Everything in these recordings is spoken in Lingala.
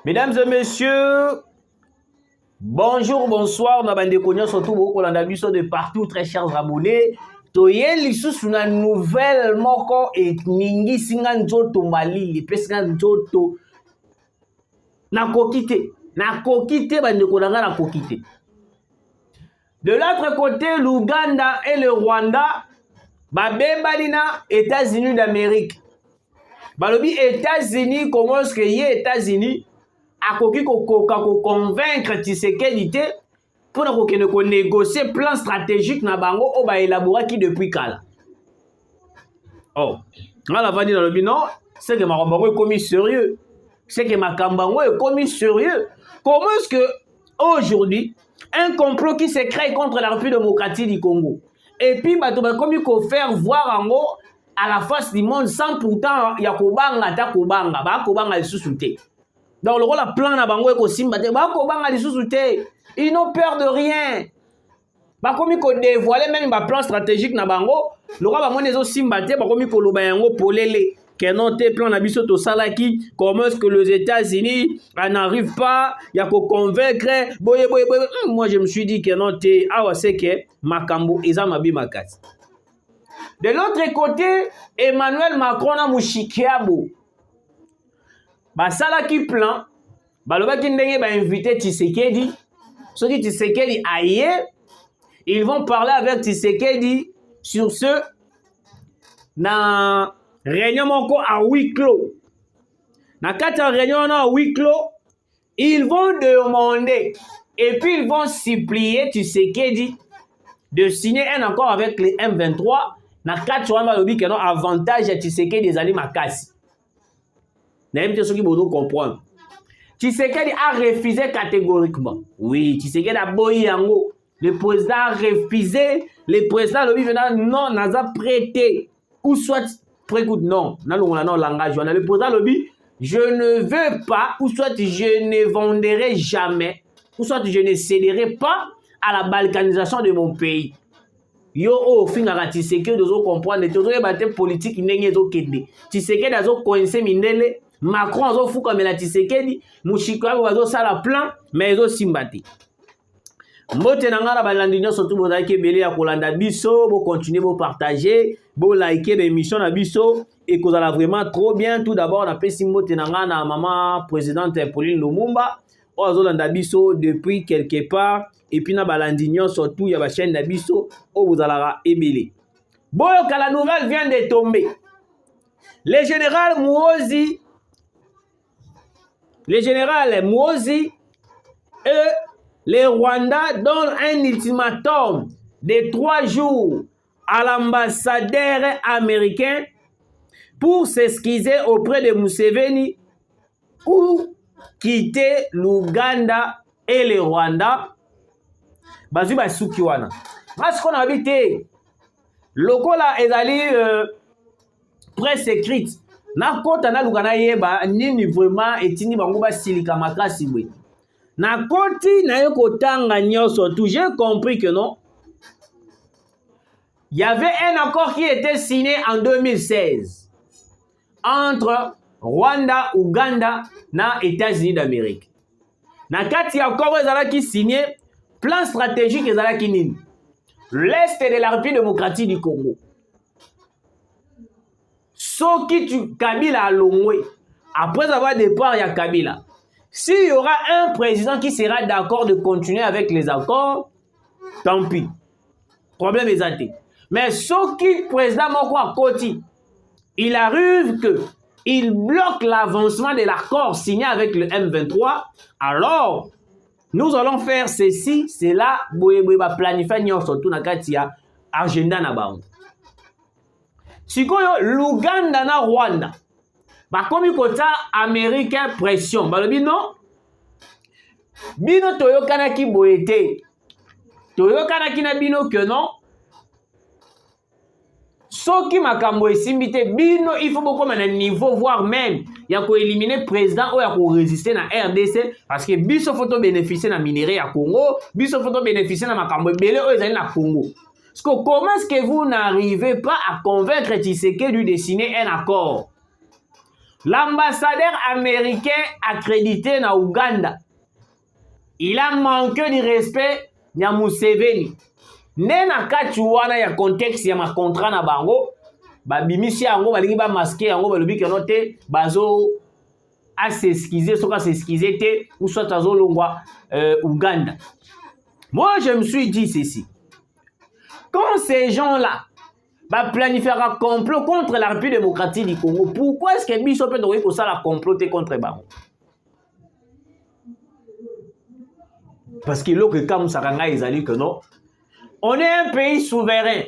Mesdames et messieurs, bonjour, bonsoir, Nabandekognon, surtout beaucoup de partout, très chers abonnés. Toye lisusu na nouvelle moko et ningi singa nzoto malili, pesinga nzoto na kokite bandeko nanga na kokite. De l'autre côté, l'Ouganda et le Rwanda, babembali na États-Unis d'Amérique. Balobi États-Unis, comment est-ce que yé États-Unis akoki ko convaincre Tshisekedi te pour ko négocier plan stratégique na bango o ba élaboraki depuis kala. Oh, ngala vandi na lobi non, c'est que makambango est commis sérieux. C'est que makambango est commis sérieux. Comment est-ce que aujourd'hui un complot qui se crée contre la République démocratique du Congo et puis bato ba komi ko faire voir en gros à la face du monde sans pourtant ya kobanga ta kobanga ba kobanga lisusu te. Donc le rôle a plan na bango eko simba te ba kobanga lisusu te. Ils n'ont peur de rien. Ba komi ko dévoiler même ba plan stratégique na bango, le roi ba mo nezo simba te ba komi ko loba yango polele. Kenon te plan na biso to salaki, comment est-ce que les États-Unis n'arrivent pas ya ko convaincre boye. Moi je me suis dit kenon te awa c'est que makambo eza mabi makati. De l'autre côté, Emmanuel Macron na mushikiabo. Basalaki plan, balobaki ndenge ba invité Tshisekedi. Soki Tshisekedi aye, ils vont parler avec Tshisekedi sur ce na réunion moko à huis clos. Na kata réunion à huis clos, ils vont demander et puis ils vont supplier Tshisekedi de signer un accord avec les M23. Na kata wana lobi que non avantage à Tshisekedi des ali makasi. Na même ceux qui vont comprendre. Tshisekedi a refusé catégoriquement. Oui, Tshisekedi a boyi yango. Le président a refusé. Le président lobi venant non n'a prêté ou soit précoute non. Na non langage. Le président lobi je ne veux pas ou soit je ne vendrai jamais ou soit je ne céderai pas à la balkanisation de mon pays. Yo o finga Tshisekedi dozo comprendre tozo yebate politique ndenge ezo kende. Tshisekedi azo coincer mindele, Macron azo fuka mela Tshisekedi, mushiko yabo azo sala plan mais ezo simbati. Mbote na ngala balandi nyonso tu bozaki ebele ya kolanda biso, bo continuer bo partager, bo liker l'émission na biso et kozala vraiment trop bien. Tout d'abord na pesi mbote na ngana na maman présidente Pauline Lumumba o azolanda biso depuis quelque part. Et puis na balandi nyonso tu ya ba chaîne na biso o bozala ebele. Boyo ka la nouvelle vient de tomber. Le général Muhoozi et les Rwandais donnent un ultimatum de 3 jours à l'ambassadeur américain pour s'excuser auprès de Museveni ou quitter l'Ouganda et le Rwanda. Bazui basuki wana. Parce qu'on habite lokola ezali presse écrite. Na kota na lugana yeba nini vraiment etini bango basilika makasi bwe. Na koti na yo kotanga nyonso tout, j'ai compris que non. Il y avait un accord qui était signé en 2016 entre Rwanda, Ouganda na États-Unis d'Amérique. Na kati accord ezalaki signé plan stratégique ezalaki nini? L'Est de la République démocratique du Congo. Soki tu Kabila Longwe, après avoir départ ya Kabila, s'il y aura un président qui sera d'accord de continuer avec les accords, tant pis. Problème est athée. Mais Soki président moko à Koti, il arrive que il bloque l'avancement de l'accord signé avec le M23, alors nous allons faire ceci, cela, boye ba planifier nyonso tout na kati ya agenda na bango. Sikoyo l'Ouganda na Rwanda bakomi kota américain pression balobi non bino toyokanaki boye te toyokanaki na bino que non soki makambo esimbi te bino il faut bokoma na niveau voire même ya ko éliminer président ou ya ko résister na RDC parce que biso photo bénéficier na minerai ya Congo, biso photo bénéficier na makambo ebele o ezali na Congo. Parce que comment est-ce que vous n'arrivez pas à convaincre Tshisekedi de signer un accord? L'ambassadeur américain accrédité na Ouganda, il a manqué du respect ya Museveni. Ne na kati wana ya contexte ya ma contrat na bango, babimisi yango balingi ba masquer yango balobi ke no te bazo a s'excuser, soka s'excuser te ou soit azo longwa Ouganda. Moi je me suis dit ceci. Quand ces gens-là planifier un complot contre la République démocratique du Congo, pourquoi est-ce que biso peut donner ça la comploter contre bango? Parce que là que comme Saranga ils allaient que non, on est un pays souverain.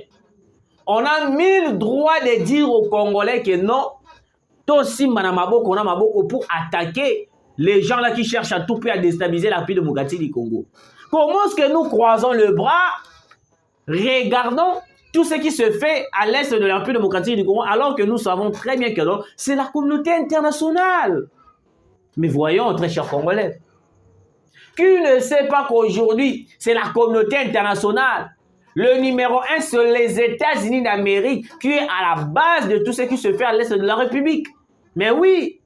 On a 1000 droits de dire aux Congolais que non, Tossi Manamaboko, on a Maboko pour attaquer les gens là qui cherchent à tout prix à déstabiliser la République démocratique du Congo. Comment est-ce que nous croisons le bras, regardons tout ce qui se fait à l'est de la République démocratique du Congo, alors que nous savons très bien que non, c'est la communauté internationale. Mais voyons, très chers Congolais, qui ne sait pas qu'aujourd'hui, c'est la communauté internationale. Le numéro 1, c'est les États-Unis d'Amérique, qui est à la base de tout ce qui se fait à l'est de la République. Mais oui,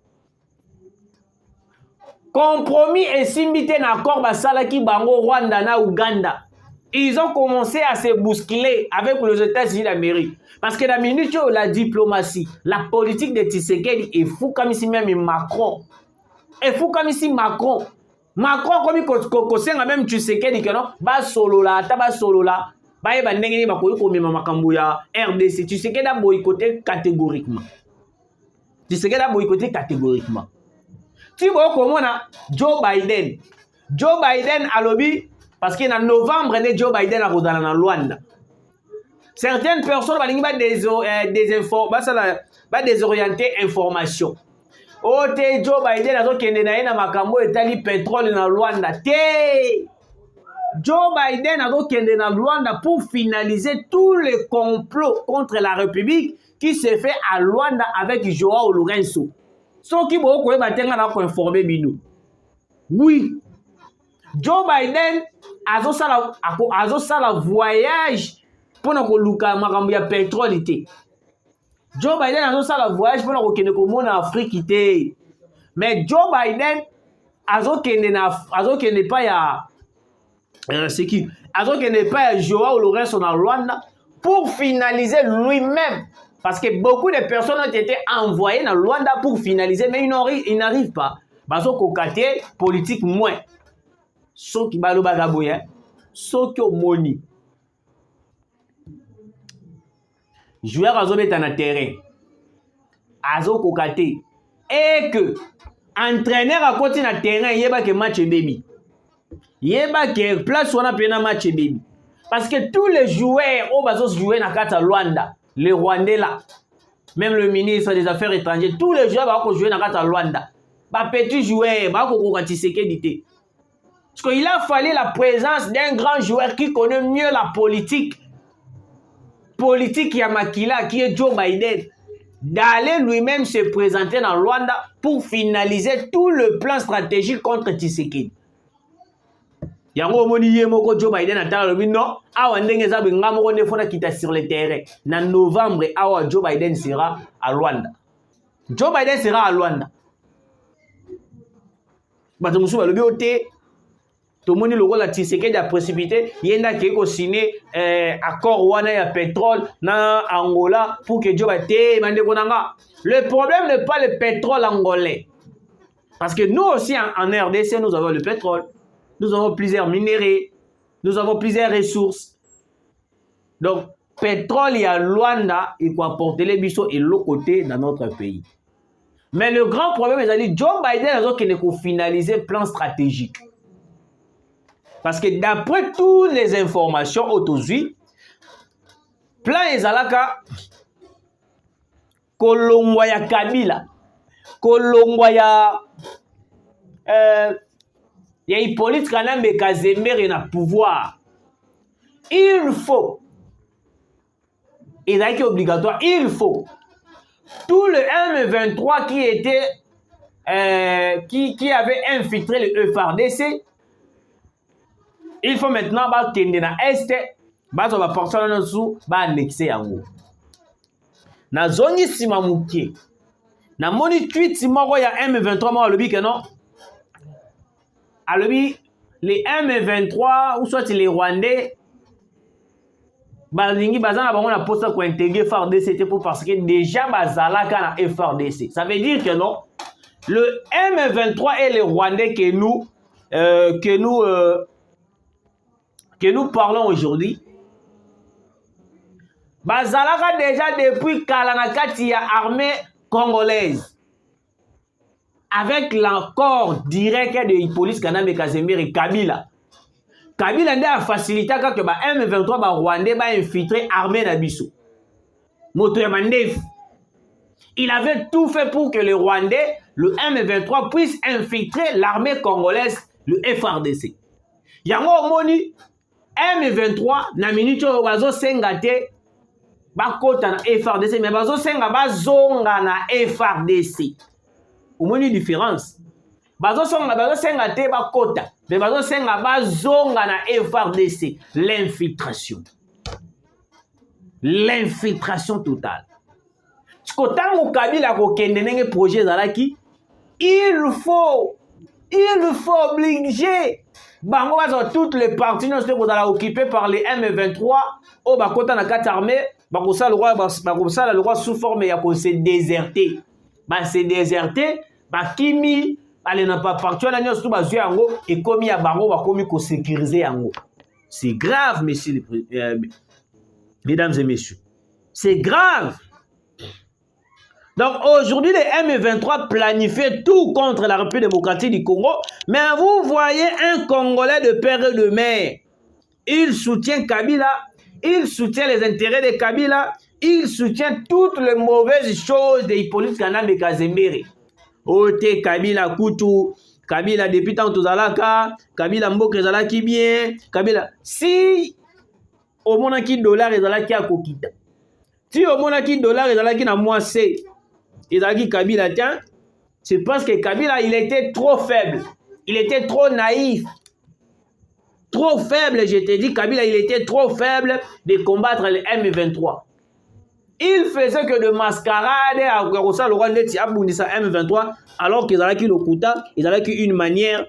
compromis et simité d'accord Basalaki Bango, Rwanda, na Ouganda. Ils ont commencé à se bousculer avec les États-Unis d'Amérique. Parce que la minute où la diplomatie, la politique de Tshisekedi est fou comme ici même Macron. Et fou comme ici Macron. Macron comme il même Tshisekedi que non, ba solo la, taba solo la. Baye ba ndenge ni bakoyi ko mema makambo ya RDC. Tshisekedi a boycotté catégoriquement. Tshisekedi a boycotté catégoriquement. Tu vois comment Joe Biden. Joe Biden a lobby parce qu'en novembre, Joe Biden a rodé en Luanda. Certaines personnes vont désorienter information. Oh, Joe Biden a dit qu'il y a un pétrole dans Luanda. Joe Biden a dit qu'il y a Luanda pour finaliser tous les complots contre la République qui se fait à Luanda avec Joao Lourenço. Ce qui va informer Bino. Oui. Joe Biden a voyage pour le pétrole. Joe Biden a voyage pour le Afrique. Mais Joe Biden a pas Joao Lourenço dans Rwanda pour finaliser lui-même. Parce que beaucoup de personnes ont été envoyées dans Rwanda pour finaliser, mais ils n'arrivent pas. Parce que politique moins. Ceux qui balo bagaboya, ceux qui ont moni. Joueur azo beta na terrain. Azo kokate. Et que entraîneur a côté na terrain, yeba que match baby. Yeba que place on a pena match baby. Parce que tous les joueurs au bazo jouer na kata Luanda, les Rwandais là. Même le ministre des Affaires étrangères, tous les joueurs vont jouer na kata Luanda. Ba petit joueur, ba ko kokati. Parce qu'il a fallu la présence d'un grand joueur qui connaît mieux la politique. Politique Yamakila, qui est Joe Biden. D'aller lui-même se présenter dans Rwanda pour finaliser tout le plan stratégique contre Tshisekedi. Yango moni yemoko Joe Biden atala lobi non, awa ndenge za benga moko nefona kita sur le terrain. Na novembre, awa Joe Biden sera à Rwanda. Joe Biden sera à Rwanda. Bato musu balobi ote. Tout le monde le rôle Tshisekedi a précipité, il y a qui signé accord wana ya pétrole na Angola pour que Joe Biden le problème n'est pas le pétrole angolais. Parce que nous aussi en RDC, nous avons le pétrole, nous avons plusieurs minéraux, nous avons plusieurs ressources. Donc, pétrole et à Luanda, il faut apporter les bisous et l'autre côté dans notre pays. Mais le grand problème, c'est que Joe Biden a finalisé le plan stratégique. Parce que d'après toutes les informations aujourd'hui, plan ezalaka kolongwa ya Kabila, kolongwa ya Hippolyte Kanambe Kazemere na pouvoir. Il faut, et obligatoire, il faut tout le M23 qui était qui avait infiltré le FARDC. Il faut maintenant tendre na est, bazo ba portion na sous ba annexer yango. Na zoni sima mukie. Na moni tweet moko ya M23 mo alobi que non. Alobi les M23 ou soit les Rwandais balingi bazana bango na poste ko intégrer FARDC, c'était pour parce que déjà bazalaka na FARDC. Ça veut dire que non, le M23 et les Rwandais que nous parlons aujourd'hui, bazalaka déjà depuis Kalanakati ya armée congolaise avec l'accord direct de Hippolyte Kanambe Kazemire et Kabila. Kabila a facilité que ba M23 ba Rwandais ba infiltrer armée na biso. Moto ya mandef. Il avait tout fait pour que les Rwandais, le M23 puisse infiltrer l'armée congolaise, le FARDC. Yango moni M23 na minute bazo sengate ba kota na FARDC mais bazo senga bazonga na FARDC. Au moins une différence. Bazo senga te ba kota mais bazo senga bazonga na FARDC. L'infiltration. L'infiltration totale. Tango Kabila ko kende nenge projet zalaki, il faut obliger bango bazo toutes les parties non sont occupées par les M23 au bakota na kati armée bakosa le roi sous forme ya ko se déserter. Ba se déserter ba kimi ale na pas partout na nyonso ba zui yango et komi ya bango ba komi ko sécuriser yango. C'est grave messieurs mesdames et messieurs. C'est grave. Donc aujourd'hui, les M23 planifient tout contre la République démocratique du Congo. Mais vous voyez un Congolais de père et de mère. Il soutient Kabila, il soutient les intérêts de Kabila, il soutient toutes les mauvaises choses de Hippolyte Kanambe Kazemire. Ote Kabila Kutu, Kabila depuis tant Tozalaka, Kabila Mboke Zalaki bien, Kabila. Si au monaki dollar ezalaki à Kokita, si au monaki dollar ezalaki na moi c'est Ezaki Kabila, tiens, c'est parce que Kabila, il était trop faible. Il était trop naïf. Trop faible, je te dis, Kabila, il était trop faible de combattre les M23. Il faisait que de mascarade à Rosa le roi Neti Abundisa M23, alors qu'ils avaient le Kuta, ils avaient une manière.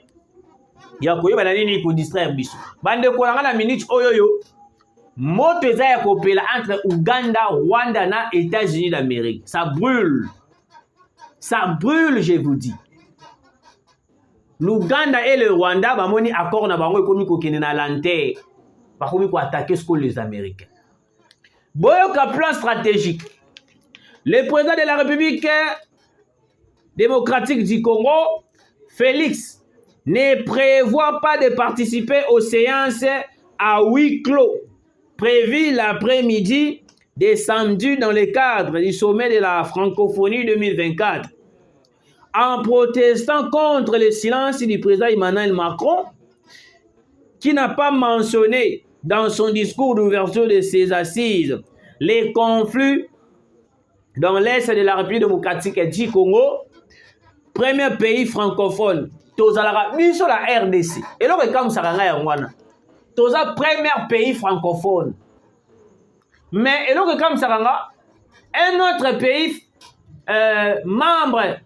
Il y a quoi pour distraire Bissou. Bande Kolanga la minute Oyoyo. Moto ya kopela entre Ouganda, Rwanda na États-Unis d'Amérique. Ça brûle. Ça brûle, je vous dis. L'Ouganda et le Rwanda, bamoni accord na bango ekomi ko kene na lante. Bakomi ko attaquer ce que les Américains. Boyoka plan stratégique. Le président de la République démocratique du Congo, Félix, ne prévoit pas de participer aux séances à huis clos prévues l'après-midi de samedi dans le cadre du sommet de la francophonie 2024. En protestant contre le silence du président Emmanuel Macron, qui n'a pas mentionné dans son discours d'ouverture de ses assises les conflits dans l'est de la République démocratique du Congo, premier pays francophone, Tozalara, biso la RDC. Et là, comme ça, Toza, premier pays francophone. Mais et donc comme ça, un autre pays membre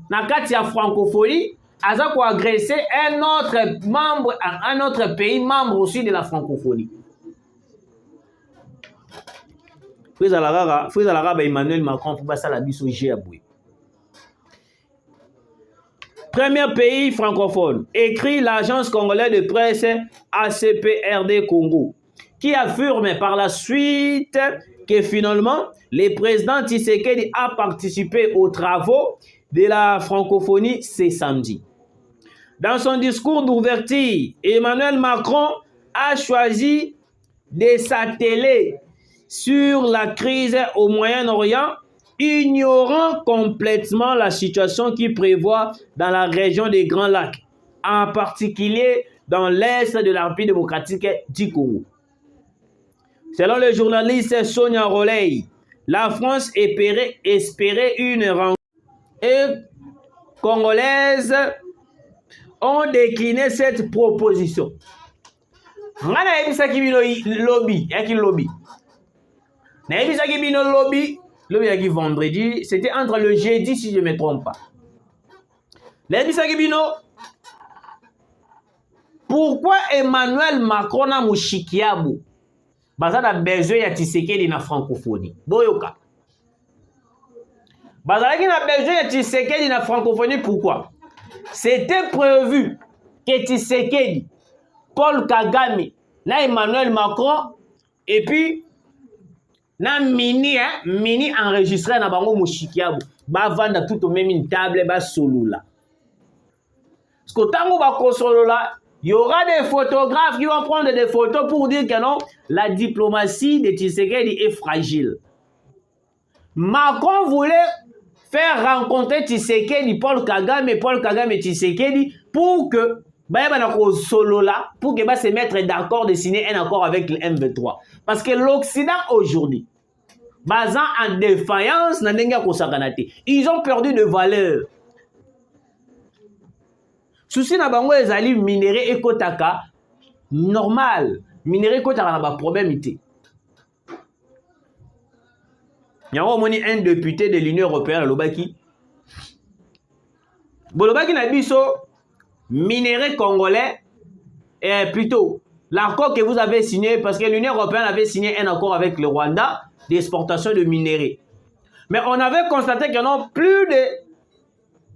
na kati ya francophonie a agressé un autre pays membre aussi de la francophonie. Emmanuel Macron pour passer la biso Géaboué. Premier pays francophone, écrit l'agence congolaise de presse ACPRD Congo, qui affirme par la suite que finalement, le président Tshisekedi a participé aux travaux de la francophonie ce samedi. Dans son discours d'ouverture, Emmanuel Macron a choisi de s'atteler sur la crise au Moyen-Orient, ignorant complètement la situation qui prévoit dans la région des Grands Lacs, en particulier dans l'est de la République démocratique du Congo. Selon le journaliste Sonia Roley, la France espérait une rencontre et Congolaises ont décliné cette proposition. le vendredi, c'était entre le jeudi si je ne me trompe pas. Pourquoi Emmanuel Macron a Mouchikiabou a besoin de Tshisekedi na francophonie? Boyoka. Bazalaki na besoin de Tshisekedi na francophonie, pourquoi? C'était prévu que Tshisekedi, Paul Kagame, na Emmanuel Macron, et puis na mini enregistré na bango Mouchikiabou. Ba vanda tout au même une table, ba solo là. Parce que tango ba solo là, il y aura des photographes qui vont prendre des photos pour dire que non, la diplomatie de Tshisekedi est fragile. Macron voulait faire rencontrer Tshisekedi, Paul Kagame et Tshisekedi pour que solo là, pour que se mettre d'accord de signer un accord avec le M23. Parce que l'Occident aujourd'hui, basant en défaillance, ils ont perdu de valeur. Souci na bango ezali minéré ekotaka normal, minéré ekotaka na ba problème ité. Yango moni un député de l'Union européenne lobaki. Bolobaki na biso minéré congolais et plutôt l'accord que vous avez signé parce que l'Union européenne avait signé un accord avec le Rwanda d'exportation de minéraux. Mais on avait constaté que non, plus de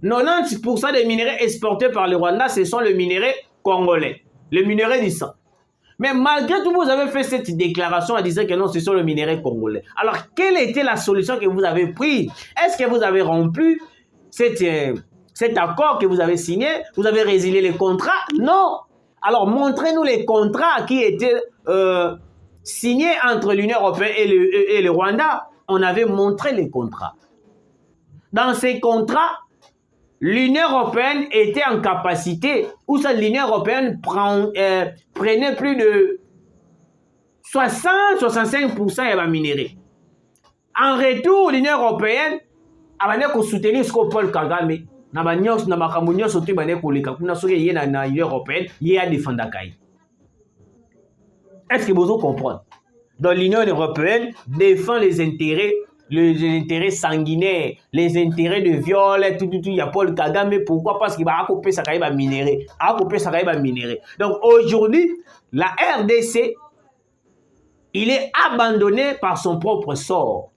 90% des minéraux exportés par le Rwanda, ce sont les minéraux congolais, les minéraux du sang. Mais malgré tout, vous avez fait cette déclaration en disant que non, ce sont les minéraux congolais. Alors, quelle était la solution que vous avez prise? Est-ce que vous avez rompu cet accord que vous avez signé? Vous avez résilié les contrats? Non. Alors, montrez-nous les contrats qui étaient signés entre l'Union européenne et le Rwanda. On avait montré les contrats. Dans ces contrats, l'Union européenne était en capacité, ou ça l'Union européenne prenait plus de 60-65% de la minerai. En retour, l'Union européenne avait soutenir ce que Paul Kagame, est-ce que vous comprenez? Donc l'Union européenne défend les intérêts sanguinaires, les intérêts de viol, tout, il y a Paul Kagame. Pourquoi? Parce qu'il va couper sa caïba minérée. Donc aujourd'hui, la RDC, il est abandonné par son propre sort.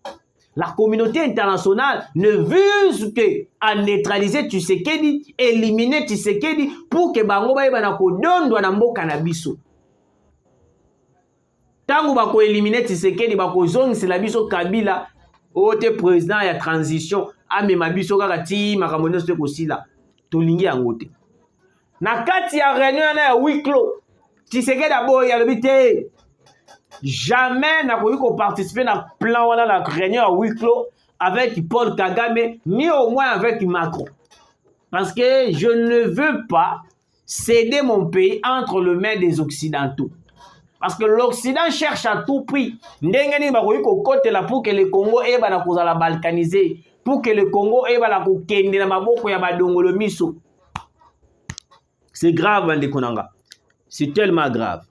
La communauté internationale ne vise qu'à neutraliser Tshisekedi, éliminer Tshisekedi pour que Bango Baïba Dondo Nambo Kanabiso. Tango bako éliminer Tshisekedi, bako zong c'est la biso Kabila. Ote président ya transition ame mabiso kaka ti makamono se kosila tolingi yango te na kati ya réunion na ya huis clos Tshisekedi aboyi alobi te jamais nakoki ko participer na plan wana la réunion ya huis clos avec Paul Kagame ni au moins avec Macron parce que je ne veux pas céder mon pays entre les mains des occidentaux. Parce que l'Occident cherche à tout prix. Pour que le Congo ait la balkanisé. Pour que le Congo ait la miso. C'est grave, Konanga. C'est tellement grave.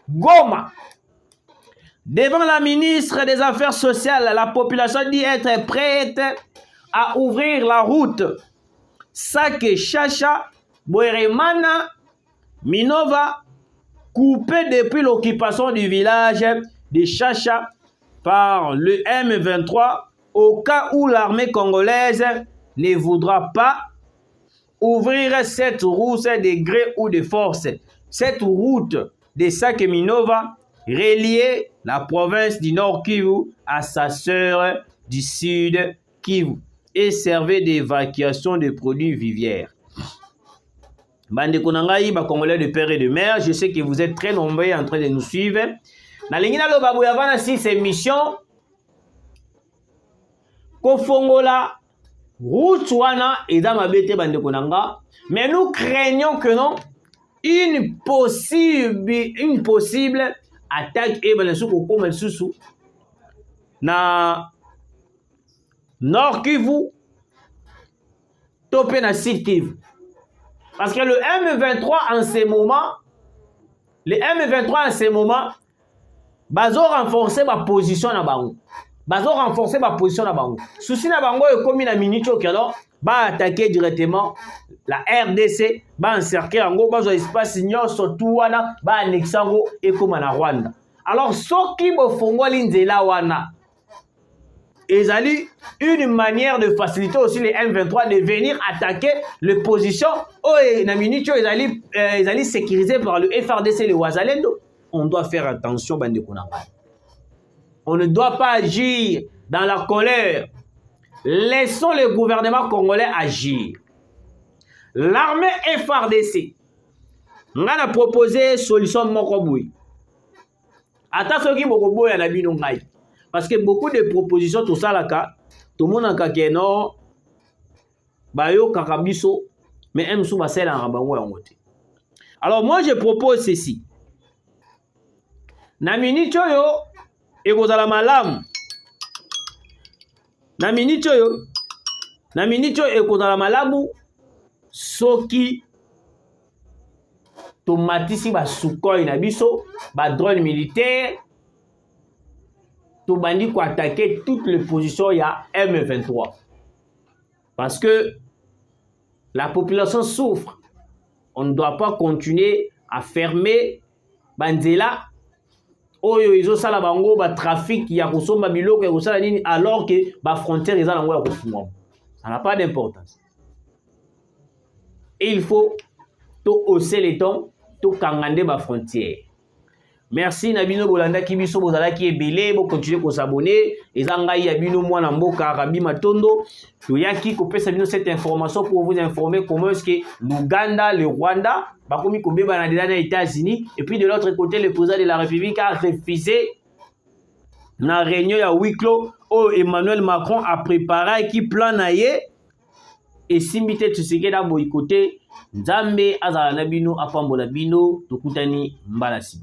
Goma. Devant la ministre des Affaires sociales, la population dit être prête à ouvrir la route. Sake Chacha, Bweremana, Minova, coupé depuis l'occupation du village de Chacha par le M23 au cas où l'armée congolaise ne voudra pas ouvrir cette route de gré ou de force. Cette route de Sake Minova reliait la province du Nord Kivu à sa sœur du Sud Kivu et servait d'évacuation de produits vivriers. Bande Konangaï, Congolais de père et de mère, je sais que vous êtes très nombreux en train de nous suivre. Na lingina lo babu yavana si ces missions Kofongola Routouana et dans ma bête bande Konanga, mais nous craignons que non une possible attaque et balançou comme sous na Nord Kivu topé na Sud Kivu. Parce que le M23 en ce moment, bazo renforcer ma position na bango. bazo renforcer ma position na bango. Souci na bango e komi na minute oyo alors ba attaquer directement la RDC, ba encercler yango, bazo espace nyonso tout wana, ba annexer yango e koma na Rwanda. Alors soki bofongoli nzela wana, ezali une manière de faciliter aussi les M23 de venir attaquer les positions oyo na minute oyo ezali sécurisé par le FRDC le Wazalendo. On doit faire attention bandeko na ngai. On ne doit pas agir dans la colère. Laissons le gouvernement congolais agir. L'armée FRDC nga na proposé solution moko boy. Ata soki moko boy na bino ngai. Parce que beaucoup de propositions tout ça là tout le monde a non bayo kakabiso mais aime sous basel en rabango en côté. Alors moi je propose ceci. Na minute yo ekozala malamu. Na minute yo ekozala malamu soki tomatisi ba Sukhoi na biso ba drone militaire to bandi ko attaquer toutes les positions il y a M23 parce que la population souffre. On ne doit pas continuer à fermer banzela oyo izo sala bango ba trafic ya kosomba biloko ya kosala nini alors que ba frontière eza nango ya kofungwa. Ça n'a pas d'importance. Et il faut to hausser les tons, to kangande ba frontière. Merci Nabino Bolanda Kibiso Bozala qui est belé, vous continuez à s'abonner. Et Zangaï Abino Mwana Mboka Arabi Matondo. Yaki Kopé Sabino cette information pour vous informer comment est-ce que l'Ouganda, le Rwanda, Bakomi Kobe Banadina des États-Unis. Et puis de l'autre côté, le président de la République a refusé la réunion à huis clos où Emmanuel Macron a préparé qui plan naïe. Et si mité Tshisekedi a boycotté, Nzambe Azala Nabino Apambola Bino, Tokutani Mbalasi.